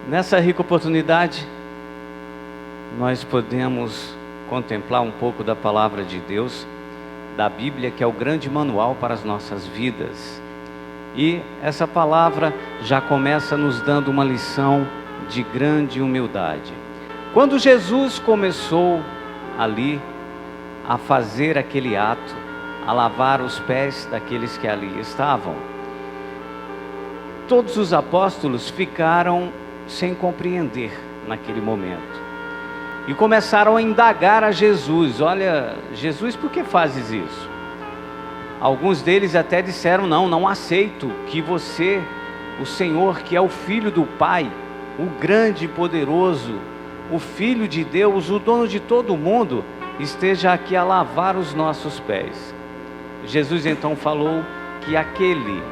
Nessa rica oportunidade, nós podemos contemplar um pouco da palavra de Deus, da Bíblia, que é o grande manual para as nossas vidas. E essa palavra já começa nos dando uma lição de grande humildade. Quando Jesus começou ali a fazer aquele ato, a lavar os pés daqueles que ali estavam, todos os apóstolos ficaram sem compreender naquele momento. E começaram a indagar a Jesus: olha, Jesus, por que fazes isso? Alguns deles até disseram: não aceito que você, o Senhor, que é o Filho do Pai, o grande e poderoso, o Filho de Deus, o dono de todo o mundo, esteja aqui a lavar os nossos pés. Jesus então falou que aquele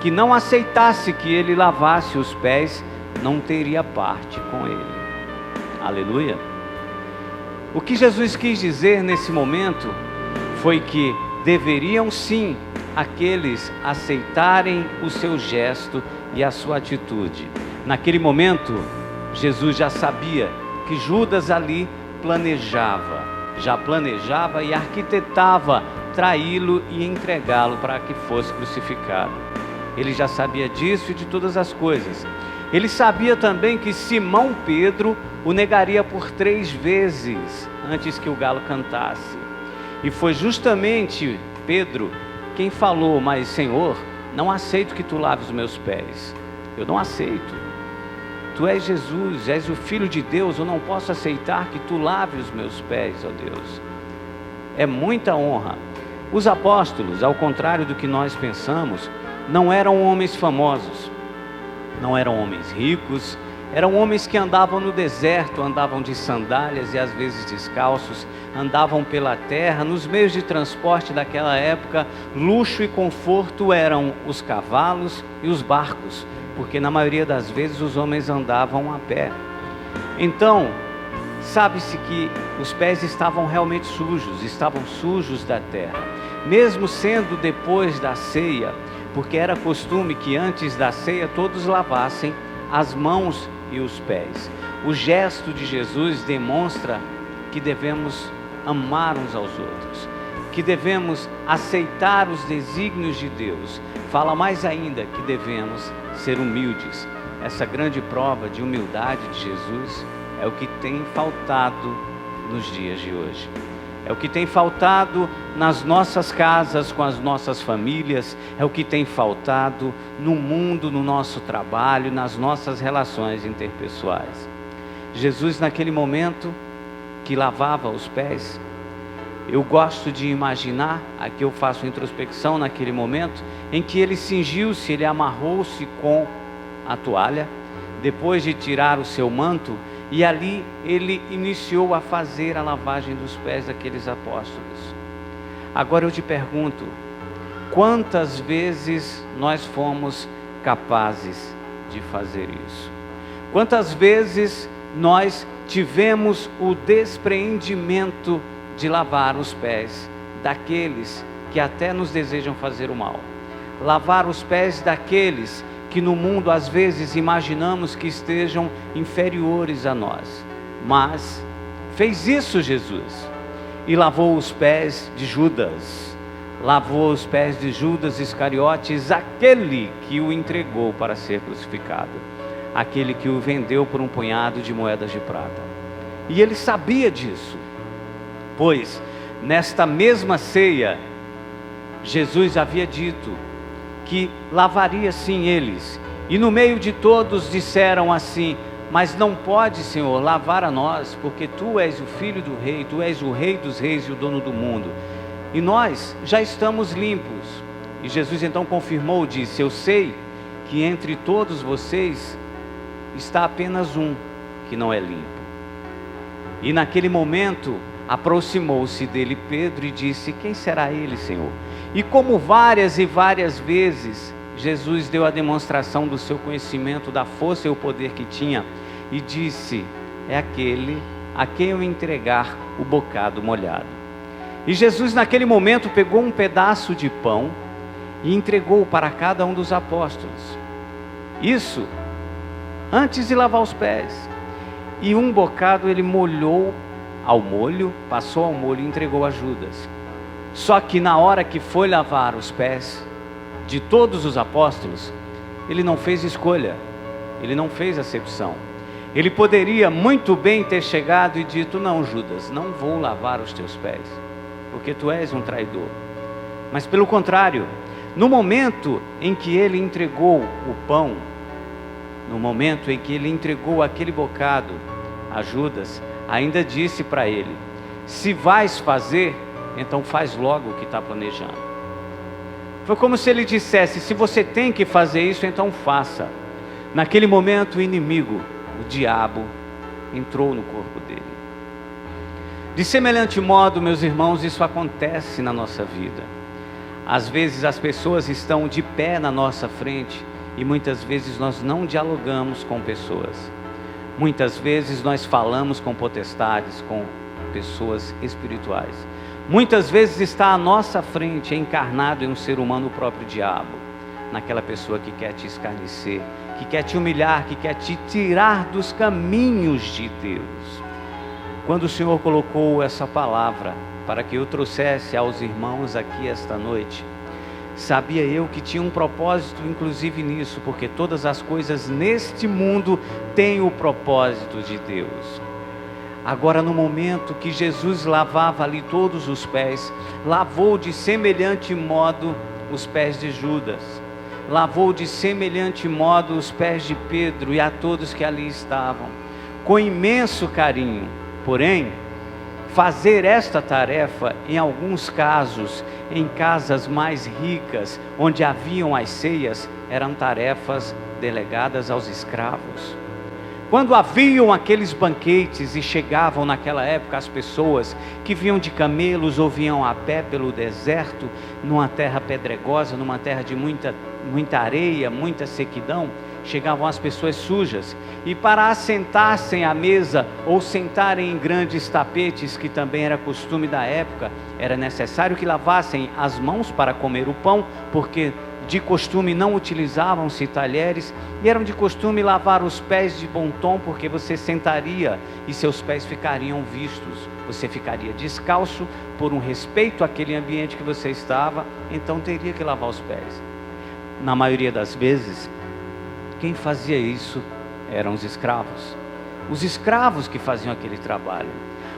que não aceitasse que ele lavasse os pés, não teria parte com ele. Aleluia. O que Jesus quis dizer nesse momento foi que deveriam sim aqueles aceitarem o seu gesto e a sua atitude. Naquele momento, Jesus já sabia que Judas ali já planejava e arquitetava traí-lo e entregá-lo para que fosse crucificado. Ele já sabia disso e de todas as coisas. Ele sabia também que Simão Pedro o negaria por 3 vezes antes que o galo cantasse. E foi justamente Pedro quem falou: mas Senhor, não aceito que tu laves os meus pés. Eu não aceito. Tu és Jesus, és o Filho de Deus, eu não posso aceitar que tu lave os meus pés, ó Deus. É muita honra. Os apóstolos, ao contrário do que nós pensamos, não eram homens famosos, não eram homens ricos, eram homens que andavam no deserto, andavam de sandálias e às vezes descalços, andavam pela terra. Nos meios de transporte daquela época, luxo e conforto eram os cavalos e os barcos, porque na maioria das vezes os homens andavam a pé. Então, sabe-se que os pés estavam realmente sujos, estavam sujos da terra, mesmo sendo depois da ceia, porque era costume que antes da ceia todos lavassem as mãos e os pés. O gesto de Jesus demonstra que devemos amar uns aos outros, que devemos aceitar os desígnios de Deus. Fala mais ainda que devemos ser humildes. Essa grande prova de humildade de Jesus é o que tem faltado nos dias de hoje. É o que tem faltado nas nossas casas, com as nossas famílias, é o que tem faltado no mundo, no nosso trabalho, nas nossas relações interpessoais. Jesus, naquele momento que lavava os pés, eu gosto de imaginar, aqui eu faço introspecção naquele momento, em que ele cingiu-se, ele amarrou-se com a toalha, depois de tirar o seu manto, e ali ele iniciou a fazer a lavagem dos pés daqueles apóstolos. Agora eu te pergunto, quantas vezes nós fomos capazes de fazer isso? Quantas vezes nós tivemos o despreendimento de lavar os pés daqueles que até nos desejam fazer o mal? Lavar os pés daqueles que no mundo às vezes imaginamos que estejam inferiores a nós. Mas fez isso Jesus, e lavou os pés de Judas, lavou os pés de Judas Iscariotes, aquele que o entregou para ser crucificado, aquele que o vendeu por um punhado de moedas de prata. E ele sabia disso, pois nesta mesma ceia, Jesus havia dito que lavaria sim eles, e no meio de todos disseram assim: mas não pode, Senhor, lavar a nós, porque tu és o Filho do Rei, tu és o Rei dos Reis e o dono do mundo, e nós já estamos limpos. E Jesus então confirmou, disse: eu sei que entre todos vocês está apenas um que não é limpo. E naquele momento aproximou-se dele Pedro e disse: quem será ele, Senhor? E como várias e várias vezes Jesus deu a demonstração do seu conhecimento, da força e o poder que tinha, e disse: é aquele a quem eu entregar o bocado molhado. E Jesus naquele momento pegou um pedaço de pão e entregou para cada um dos apóstolos. Isso antes de lavar os pés. E um bocado ele molhou ao molho, passou ao molho e entregou a Judas. Só que na hora que foi lavar os pés de todos os apóstolos, ele não fez escolha, ele não fez acepção. Ele poderia muito bem ter chegado e dito: não, Judas, não vou lavar os teus pés, porque tu és um traidor. Mas pelo contrário, no momento em que ele entregou o pão, no momento em que ele entregou aquele bocado a Judas, ainda disse para ele: se vais fazer, então faz logo o que está planejando. Foi como se ele dissesse: se você tem que fazer isso, então faça. Naquele momento o inimigo, o diabo, entrou no corpo dele. De semelhante modo, meus irmãos, isso acontece na nossa vida. Às vezes as pessoas estão de pé na nossa frente e muitas vezes nós não dialogamos com pessoas. Muitas vezes nós falamos com potestades, com pessoas espirituais. Muitas vezes está à nossa frente, encarnado em um ser humano, o próprio diabo, naquela pessoa que quer te escarnecer, que quer te humilhar, que quer te tirar dos caminhos de Deus. Quando o Senhor colocou essa palavra para que eu trouxesse aos irmãos aqui esta noite, sabia eu que tinha um propósito inclusive nisso, porque todas as coisas neste mundo têm o propósito de Deus. Agora, no momento que Jesus lavava ali todos os pés, lavou de semelhante modo os pés de Judas, lavou de semelhante modo os pés de Pedro e a todos que ali estavam, com imenso carinho. Porém, fazer esta tarefa, em alguns casos, em casas mais ricas, onde haviam as ceias, eram tarefas delegadas aos escravos. Quando haviam aqueles banquetes e chegavam naquela época as pessoas que vinham de camelos ou vinham a pé pelo deserto, numa terra pedregosa, numa terra de muita areia, muita sequidão, chegavam as pessoas sujas, e para assentar-se à mesa ou sentarem em grandes tapetes, que também era costume da época, era necessário que lavassem as mãos para comer o pão, porque de costume não utilizavam-se talheres, e eram de costume lavar os pés de bom tom, porque você sentaria e seus pés ficariam vistos, você ficaria descalço por um respeito àquele ambiente que você estava, então teria que lavar os pés. Na maioria das vezes, quem fazia isso eram os escravos que faziam aquele trabalho.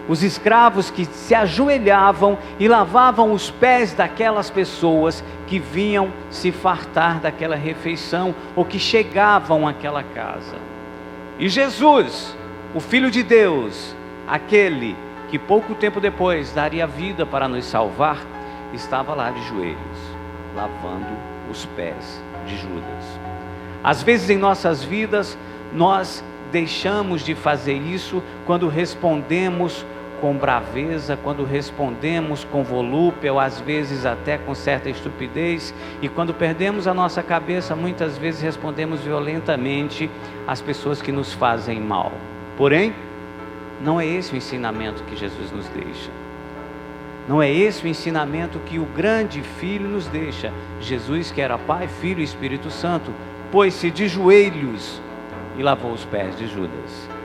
Os escravos que se ajoelhavam e lavavam os pés daquelas pessoas que vinham se fartar daquela refeição ou que chegavam àquela casa. E Jesus, o Filho de Deus, aquele que pouco tempo depois daria vida para nos salvar, estava lá de joelhos, lavando os pés de Judas. Às vezes em nossas vidas, nós deixamos de fazer isso quando respondemos com braveza, quando respondemos com volúpia, ou às vezes até com certa estupidez, e quando perdemos a nossa cabeça, muitas vezes respondemos violentamente às pessoas que nos fazem mal. Porém, não é esse o ensinamento que Jesus nos deixa. Não é esse o ensinamento que o grande Filho nos deixa. Jesus, que era Pai, Filho e Espírito Santo, pôs-se de joelhos e lavou os pés de Judas.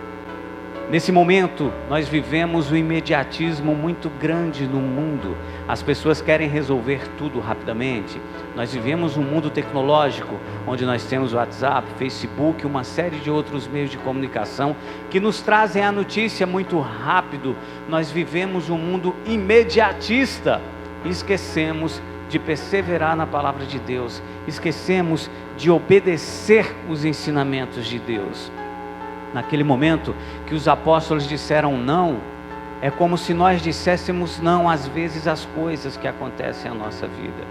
Nesse momento, nós vivemos um imediatismo muito grande no mundo. As pessoas querem resolver tudo rapidamente. Nós vivemos um mundo tecnológico, onde nós temos WhatsApp, Facebook, uma série de outros meios de comunicação que nos trazem a notícia muito rápido. Nós vivemos um mundo imediatista e esquecemos de perseverar na palavra de Deus. Esquecemos de obedecer os ensinamentos de Deus. Naquele momento que os apóstolos disseram não, é como se nós disséssemos não às vezes às coisas que acontecem na nossa vida.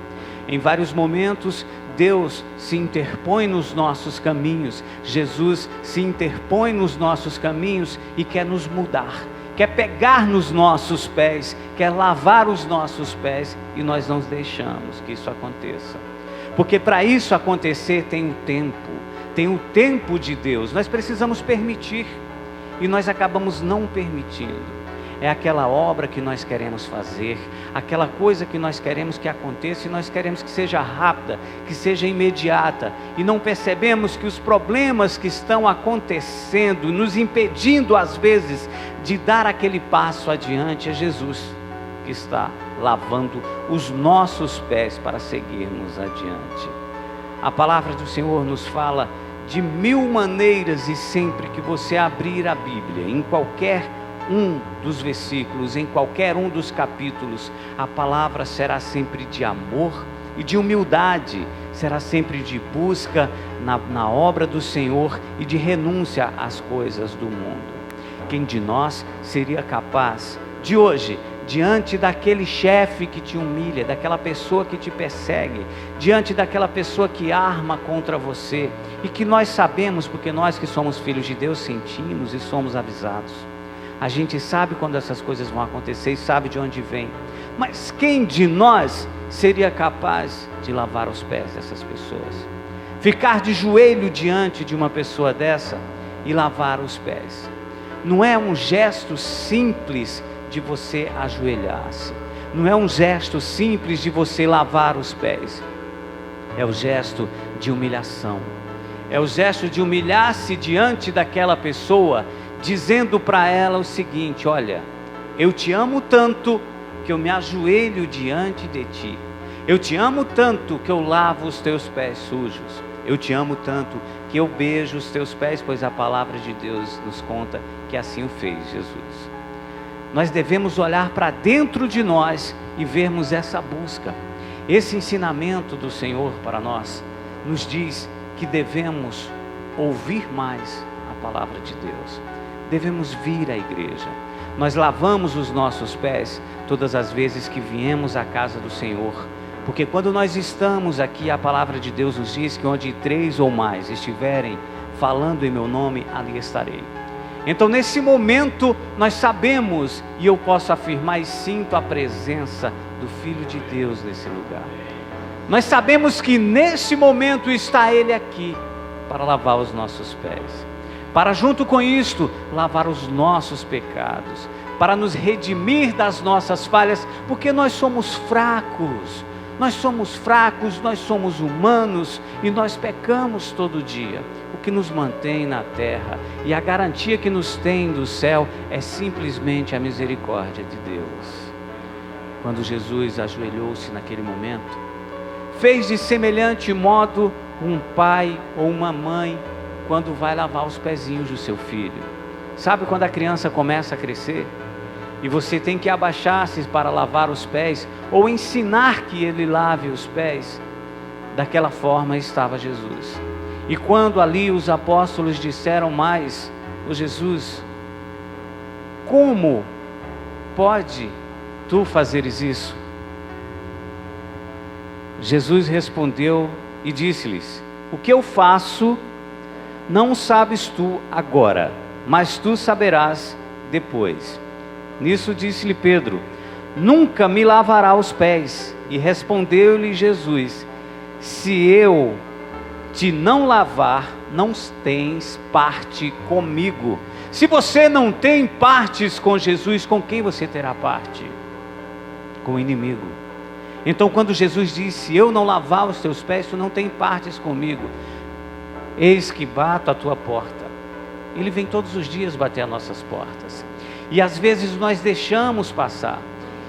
Em vários momentos, Deus se interpõe nos nossos caminhos, Jesus se interpõe nos nossos caminhos e quer nos mudar, quer pegar nos nossos pés, quer lavar os nossos pés, e nós não deixamos que isso aconteça. Porque para isso acontecer tem um tempo. Tem o tempo de Deus, nós precisamos permitir, e nós acabamos não permitindo. é aquela obra que nós queremos fazer, aquela coisa que nós queremos que aconteça e nós queremos que seja rápida, que seja imediata, e não percebemos que os problemas que estão acontecendo, nos impedindo às vezes de dar aquele passo adiante, é Jesus que está lavando os nossos pés para seguirmos adiante. A palavra do Senhor nos fala de 1000 maneiras, e sempre que você abrir a Bíblia, em qualquer um dos versículos, em qualquer um dos capítulos, a palavra será sempre de amor e de humildade, será sempre de busca na obra do Senhor e de renúncia às coisas do mundo. Quem de nós seria capaz de hoje, diante daquele chefe que te humilha, daquela pessoa que te persegue, diante daquela pessoa que arma contra você, e que nós sabemos, porque nós que somos filhos de Deus sentimos e somos avisados, a gente sabe quando essas coisas vão acontecer e sabe de onde vem, mas quem de nós seria capaz de lavar os pés dessas pessoas, ficar de joelho diante de uma pessoa dessa e lavar os pés? Não é um gesto simples de você ajoelhar-se, não é um gesto simples de você lavar os pés, é o gesto de humilhação, é o gesto de humilhar-se diante daquela pessoa, dizendo para ela o seguinte: olha, eu te amo tanto que eu me ajoelho diante de ti, eu te amo tanto que eu lavo os teus pés sujos, eu te amo tanto que eu beijo os teus pés, pois a palavra de Deus nos conta que assim o fez Jesus. Nós devemos olhar para dentro de nós e vermos essa busca. Esse ensinamento do Senhor para nós nos diz que devemos ouvir mais a palavra de Deus, devemos vir à igreja. Nós lavamos os nossos pés todas as vezes que viemos à casa do Senhor, porque quando nós estamos aqui, a palavra de Deus nos diz que onde 3 ou mais estiverem falando em meu nome, ali estarei. Então nesse momento nós sabemos, e eu posso afirmar e sinto a presença do Filho de Deus nesse lugar. Nós sabemos que nesse momento está Ele aqui para lavar os nossos pés, para junto com isto lavar os nossos pecados, para nos redimir das nossas falhas, porque nós somos fracos, nós somos humanos e nós pecamos todo dia. O que nos mantém na terra e a garantia que nos tem do céu é simplesmente a misericórdia de Deus. Quando Jesus ajoelhou-se naquele momento, fez de semelhante modo um pai ou uma mãe quando vai lavar os pezinhos do seu filho. Sabe quando a criança começa a crescer e você tem que abaixar-se para lavar os pés ou ensinar que ele lave os pés? Daquela forma estava Jesus. E quando ali os apóstolos disseram mais, o Jesus, como pode tu fazeres isso? Jesus respondeu e disse-lhes: o que eu faço não sabes tu agora, mas tu saberás depois. Nisso disse-lhe Pedro: nunca me lavará os pés. E respondeu-lhe Jesus: se eu te não lavar, não tens parte comigo. Se você não tem partes com Jesus, com quem você terá parte? Com o inimigo. Então quando Jesus disse: eu não lavar os teus pés, tu não tem partes comigo. Eis que bato à tua porta. Ele vem todos os dias bater às nossas portas, e às vezes nós deixamos passar,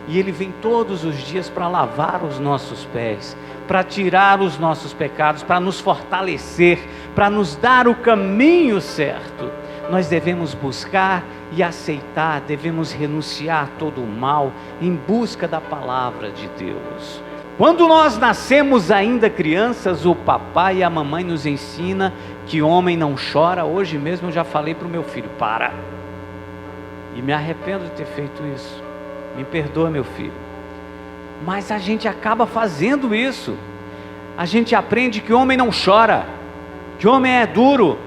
e Ele vem todos os dias para lavar os nossos pés, para tirar os nossos pecados, para nos fortalecer, para nos dar o caminho certo. Nós devemos buscar e aceitar, devemos renunciar a todo o mal em busca da palavra de Deus. Quando nós nascemos ainda crianças, o papai e a mamãe nos ensina que homem não chora. Hoje mesmo eu já falei para o meu filho: para. E me arrependo de ter feito isso. Me perdoa, meu filho. Mas a gente acaba fazendo isso. A gente aprende que homem não chora, que homem é duro,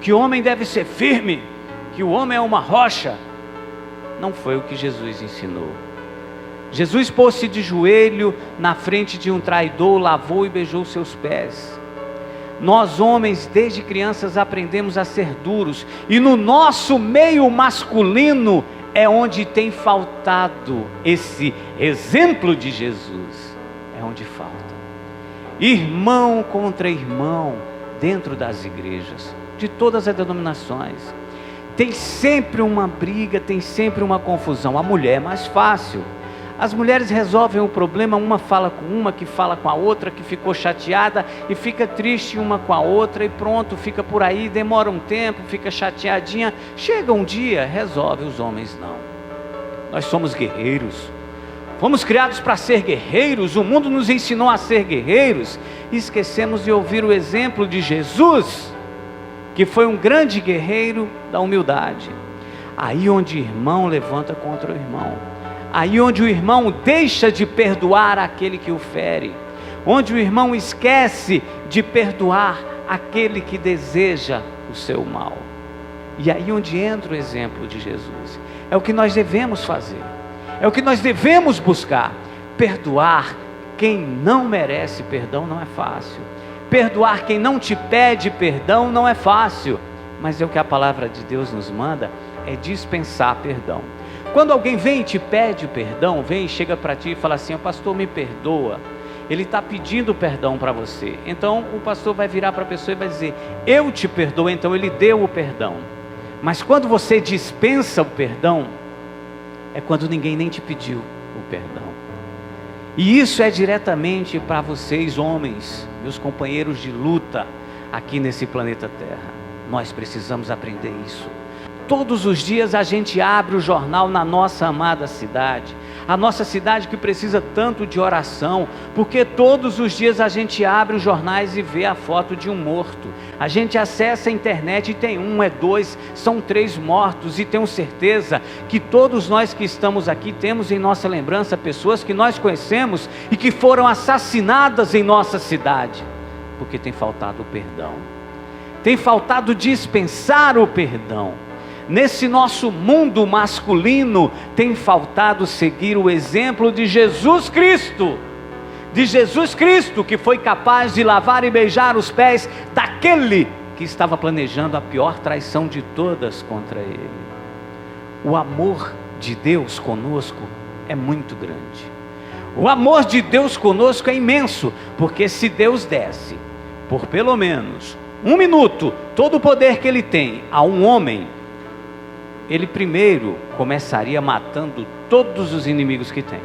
que homem deve ser firme, que o homem é uma rocha. Não foi o que Jesus ensinou. Jesus pôs-se de joelho na frente de um traidor, lavou e beijou seus pés. Nós homens, desde crianças, aprendemos a ser duros, e no nosso meio masculino é onde tem faltado esse exemplo de Jesus. É onde falta. Irmão contra irmão, dentro das igrejas, de todas as denominações. Tem sempre uma briga, tem sempre uma confusão. A mulher é mais fácil. As mulheres resolvem o problema, uma fala com uma, que fala com a outra, que ficou chateada e fica triste uma com a outra e pronto, fica por aí, demora um tempo, fica chateadinha, chega um dia, resolve. Os homens não. Nós somos guerreiros, fomos criados para ser guerreiros, o mundo nos ensinou a ser guerreiros, e esquecemos de ouvir o exemplo de Jesus, que foi um grande guerreiro da humildade. Aí onde o irmão levanta contra o irmão, aí onde o irmão deixa de perdoar aquele que o fere, onde o irmão esquece de perdoar aquele que deseja o seu mal. E aí onde entra o exemplo de Jesus. É o que nós devemos fazer, é o que nós devemos buscar. Perdoar quem não merece perdão não é fácil. Perdoar quem não te pede perdão não é fácil. Mas é o que a palavra de Deus nos manda, é dispensar perdão. Quando alguém vem e te pede perdão, vem e chega para ti e fala assim: pastor, me perdoa. Ele está pedindo perdão para você. Então o pastor vai virar para a pessoa e vai dizer: eu te perdoo. Então ele deu o perdão. Mas quando você dispensa o perdão, é quando ninguém nem te pediu o perdão. E isso é diretamente para vocês, homens, meus companheiros de luta aqui nesse planeta Terra. Nós precisamos aprender isso. Todos os dias a gente abre o jornal na nossa amada cidade, a nossa cidade que precisa tanto de oração, porque todos os dias a gente abre os jornais e vê a foto de um morto. A gente acessa a internet e tem um, é dois, são 3 mortos, e tenho certeza que todos nós que estamos aqui temos em nossa lembrança pessoas que nós conhecemos e que foram assassinadas em nossa cidade, porque tem faltado o perdão, tem faltado dispensar o perdão. Nesse nosso mundo masculino, tem faltado seguir o exemplo de Jesus Cristo. De Jesus Cristo, que foi capaz de lavar e beijar os pés daquele que estava planejando a pior traição de todas contra ele. O amor de Deus conosco é muito grande. O amor de Deus conosco é imenso, porque se Deus desse, por pelo menos 1 minuto, todo o poder que Ele tem a um homem, Ele primeiro começaria matando todos os inimigos que tem.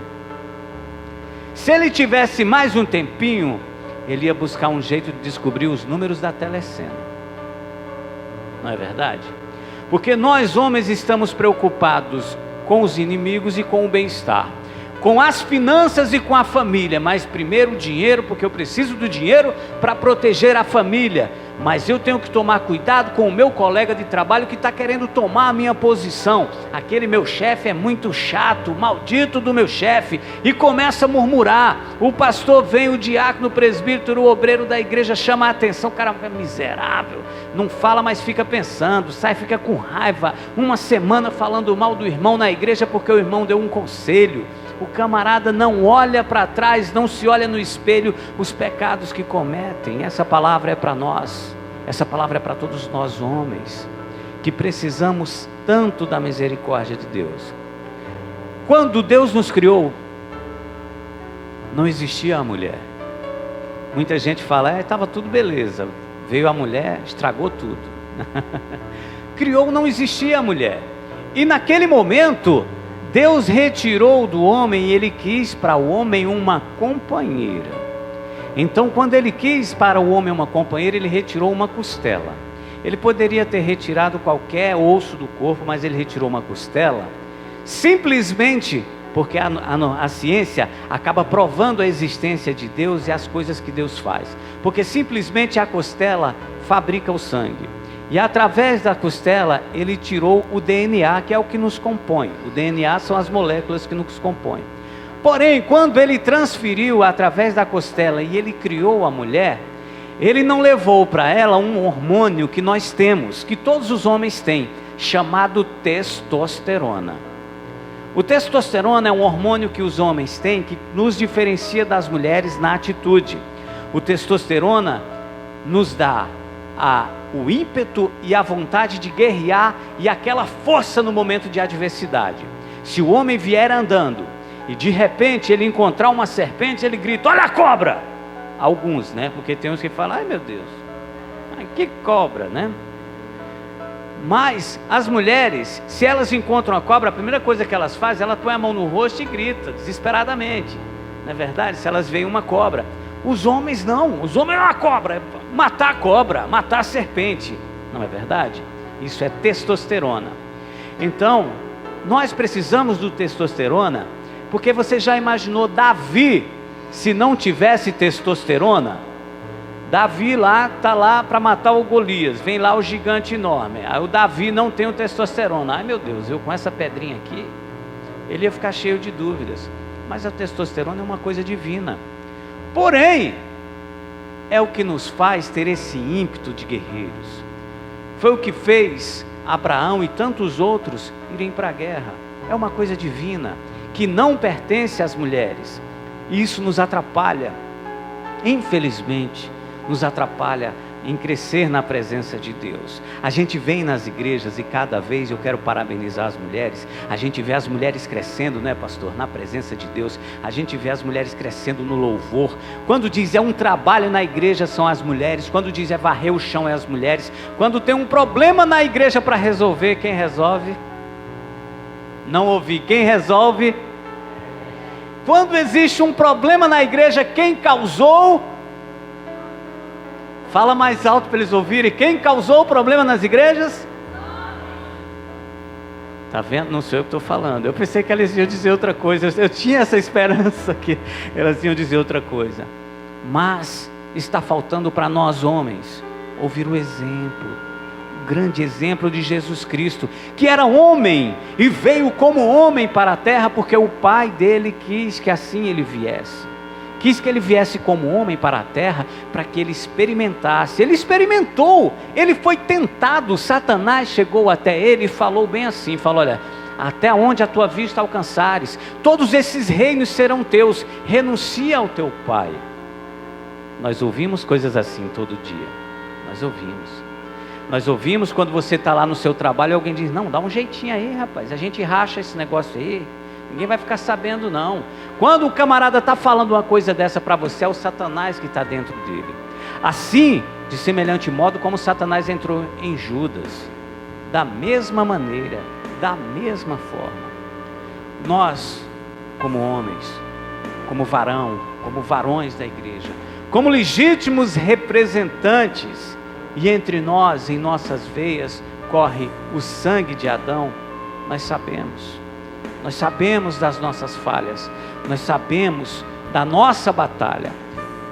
Se Ele tivesse mais um tempinho, Ele ia buscar um jeito de descobrir os números da telecena. Não é verdade? Porque nós homens estamos preocupados com os inimigos e com o bem-estar, com as finanças e com a família, mas primeiro o dinheiro, porque eu preciso do dinheiro para proteger a família. Mas eu tenho que tomar cuidado com o meu colega de trabalho que está querendo tomar a minha posição. Aquele meu chefe é muito chato, maldito do meu chefe, e começa a murmurar. O pastor vem, o diácono, o presbítero, o obreiro da igreja chama a atenção. Cara, é miserável, não fala, mas fica pensando, sai, fica com raiva. Uma semana falando mal do irmão na igreja porque o irmão deu um conselho. O camarada não olha para trás, não se olha no espelho, os pecados que cometem. Essa palavra é para nós, essa palavra é para todos nós homens, que precisamos tanto da misericórdia de Deus. Quando Deus nos criou, não existia a mulher. Muita gente fala, estava tudo beleza, veio a mulher, estragou tudo. Criou, não existia a mulher. E naquele momento, Deus retirou do homem e Ele quis para o homem uma companheira. Então quando Ele quis para o homem uma companheira, Ele retirou uma costela. Ele poderia ter retirado qualquer osso do corpo, mas Ele retirou uma costela, simplesmente porque a ciência acaba provando a existência de Deus e as coisas que Deus faz. Porque simplesmente a costela fabrica o sangue. E através da costela, Ele tirou o DNA, que é o que nos compõe. O DNA são as moléculas que nos compõem. Porém, quando Ele transferiu através da costela e Ele criou a mulher, Ele não levou para ela um hormônio que nós temos, que todos os homens têm, chamado testosterona. O testosterona é um hormônio que os homens têm, que nos diferencia das mulheres na atitude. O testosterona nos dá o ímpeto e a vontade de guerrear e aquela força no momento de adversidade. Se o homem vier andando e de repente ele encontrar uma serpente, ele grita: olha a cobra! Alguns, né? Porque tem uns que falam: ai meu Deus, que cobra, né? Mas as mulheres, se elas encontram a cobra, a primeira coisa que elas fazem, ela põe a mão no rosto e grita desesperadamente. Não é verdade? Se elas veem uma cobra. Os homens não, os homens é uma cobra, matar a cobra, matar a serpente. Não é verdade? Isso é testosterona. Então, nós precisamos do testosterona, porque você já imaginou Davi, se não tivesse testosterona? Davi lá, está lá para matar o Golias, vem lá o gigante enorme, aí o Davi não tem o testosterona. Ai meu Deus, eu com essa pedrinha aqui, ele ia ficar cheio de dúvidas. Mas a testosterona é uma coisa divina. Porém, é o que nos faz ter esse ímpeto de guerreiros. Foi o que fez Abraão e tantos outros irem para a guerra. É uma coisa divina, que não pertence às mulheres. E isso nos atrapalha, infelizmente, nos atrapalha em crescer na presença de Deus. A gente vem nas igrejas e cada vez, eu quero parabenizar as mulheres, a gente vê as mulheres crescendo, né pastor, na presença de Deus. A gente vê as mulheres crescendo no louvor. Quando diz é um trabalho na igreja, são as mulheres. Quando diz é varrer o chão, é as mulheres. Quando tem um problema na igreja para resolver, quem resolve? Não ouvi, quem resolve? Quando existe um problema na igreja, quem causou? Fala mais alto para eles ouvirem. Quem causou o problema nas igrejas? Está vendo? Não sou eu que estou falando. Eu pensei que elas iam dizer outra coisa. Eu tinha essa esperança que elas iam dizer outra coisa. Mas está faltando para nós homens ouvir o exemplo, o grande exemplo de Jesus Cristo, que era homem e veio como homem para a terra, porque o Pai dele quis que assim ele viesse. Quis que ele viesse como homem para a terra, para que ele experimentasse. Ele experimentou, ele foi tentado. Satanás chegou até ele e falou bem assim, falou: olha, até onde a tua vista alcançares, todos esses reinos serão teus, renuncia ao teu pai. Nós ouvimos coisas assim todo dia, nós ouvimos quando você está lá no seu trabalho e alguém diz: não, dá um jeitinho aí rapaz, a gente racha esse negócio aí, ninguém vai ficar sabendo não. Quando o camarada está falando uma coisa dessa para você, é o Satanás que está dentro dele. Assim, de semelhante modo como Satanás entrou em Judas, da mesma maneira, da mesma forma, nós, como homens, como varões da igreja, como legítimos representantes, e entre nós, em nossas veias, corre o sangue de Adão, nós sabemos das nossas falhas, nós sabemos da nossa batalha.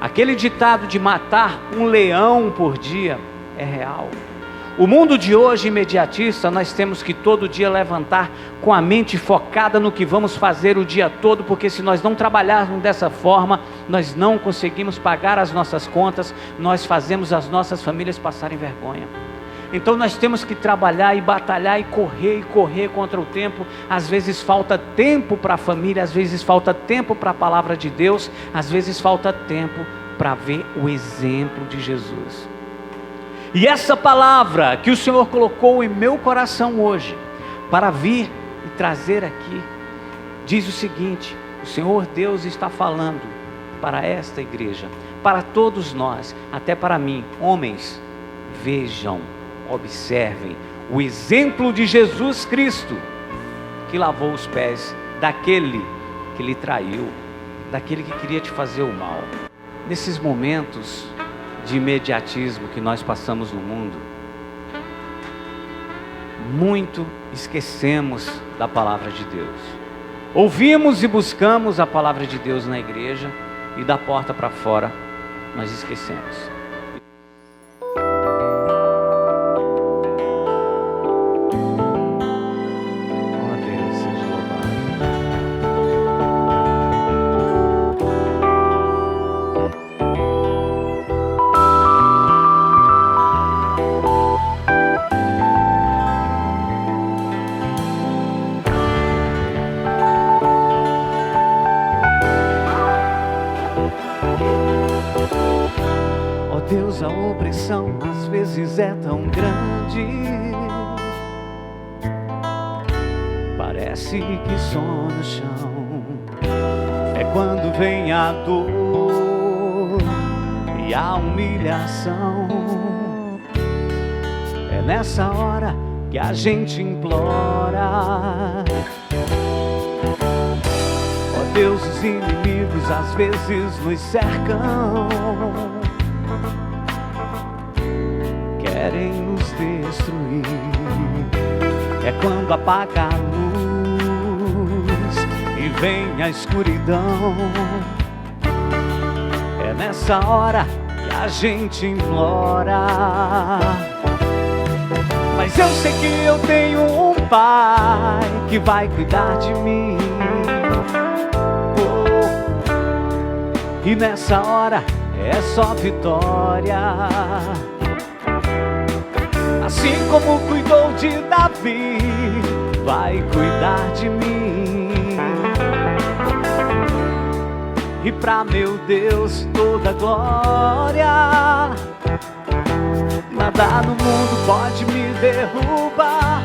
Aquele ditado de matar um leão por dia é real. O mundo de hoje imediatista, nós temos que todo dia levantar com a mente focada no que vamos fazer o dia todo, porque se nós não trabalharmos dessa forma, nós não conseguimos pagar as nossas contas, nós fazemos as nossas famílias passarem vergonha. Então nós temos que trabalhar e batalhar e correr contra o tempo. Às vezes falta tempo para a família, às vezes falta tempo para a palavra de Deus, às vezes falta tempo para ver o exemplo de Jesus. E essa palavra que o Senhor colocou em meu coração hoje, para vir e trazer aqui, diz o seguinte: o Senhor Deus está falando para esta igreja, para todos nós, até para mim, homens, vejam, observem o exemplo de Jesus Cristo, que lavou os pés daquele que lhe traiu, daquele que queria te fazer o mal. Nesses momentos de imediatismo que nós passamos no mundo, muito esquecemos da palavra de Deus. Ouvimos e buscamos a palavra de Deus na igreja, e da porta para fora nós esquecemos. A opressão às às vezes é tão grande, parece que só no chão. É quando vem a dor e a humilhação. É nessa hora que a gente implora. Ó Deus, os inimigos às vezes nos cercam, querem nos destruir. É quando apaga a luz e vem a escuridão. É nessa hora que a gente implora. Mas eu sei que eu tenho um pai que vai cuidar de mim. Oh, e nessa hora é só vitória. Assim como cuidou de Davi, vai cuidar de mim. E pra meu Deus toda glória. Nada no mundo pode me derrubar,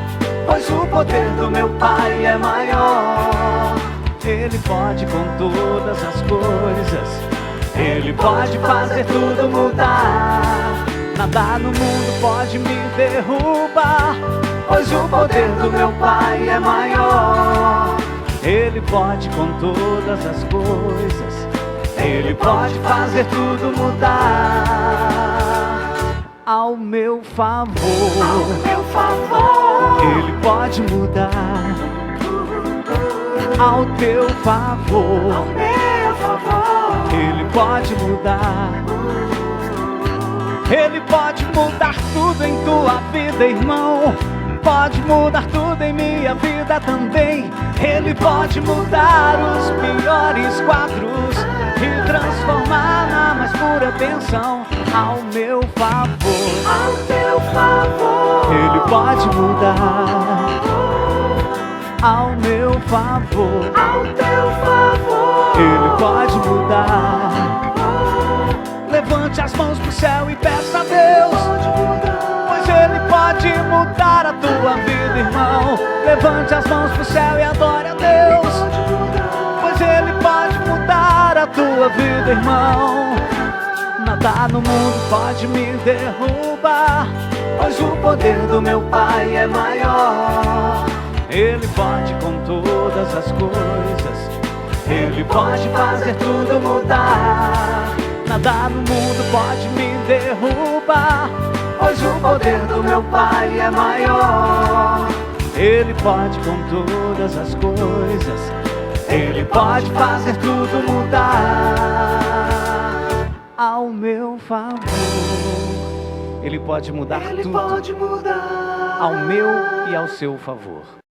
pois o poder do meu Pai é maior. Ele pode com todas as coisas, Ele pode fazer tudo mudar. Nada no mundo pode me derrubar, pois o poder do meu Pai é maior. Ele pode com todas as coisas, Ele pode fazer tudo mudar. Ao meu favor, Ele pode mudar. Ao teu favor, Ele pode mudar. Ele pode mudar tudo em tua vida, irmão. Pode mudar tudo em minha vida também. Ele pode mudar os piores quadros e transformar na mais pura bênção. Ao meu favor, Ele pode mudar. Ao meu favor, Ele pode mudar. Levante as mãos pro céu e peça a Deus, pois Ele pode mudar a tua vida, irmão. Levante as mãos pro céu e adore a Deus, pois Ele pode mudar a tua vida, irmão. Nada no mundo pode me derrubar, pois o poder do meu Pai é maior. Ele pode com todas as coisas, Ele pode fazer tudo mudar. Nada no mundo pode me derrubar, pois o poder do meu Pai é maior. Ele pode com todas as coisas, Ele pode fazer tudo mudar. Ao meu favor, Ele pode mudar tudo. Ao meu e ao seu favor.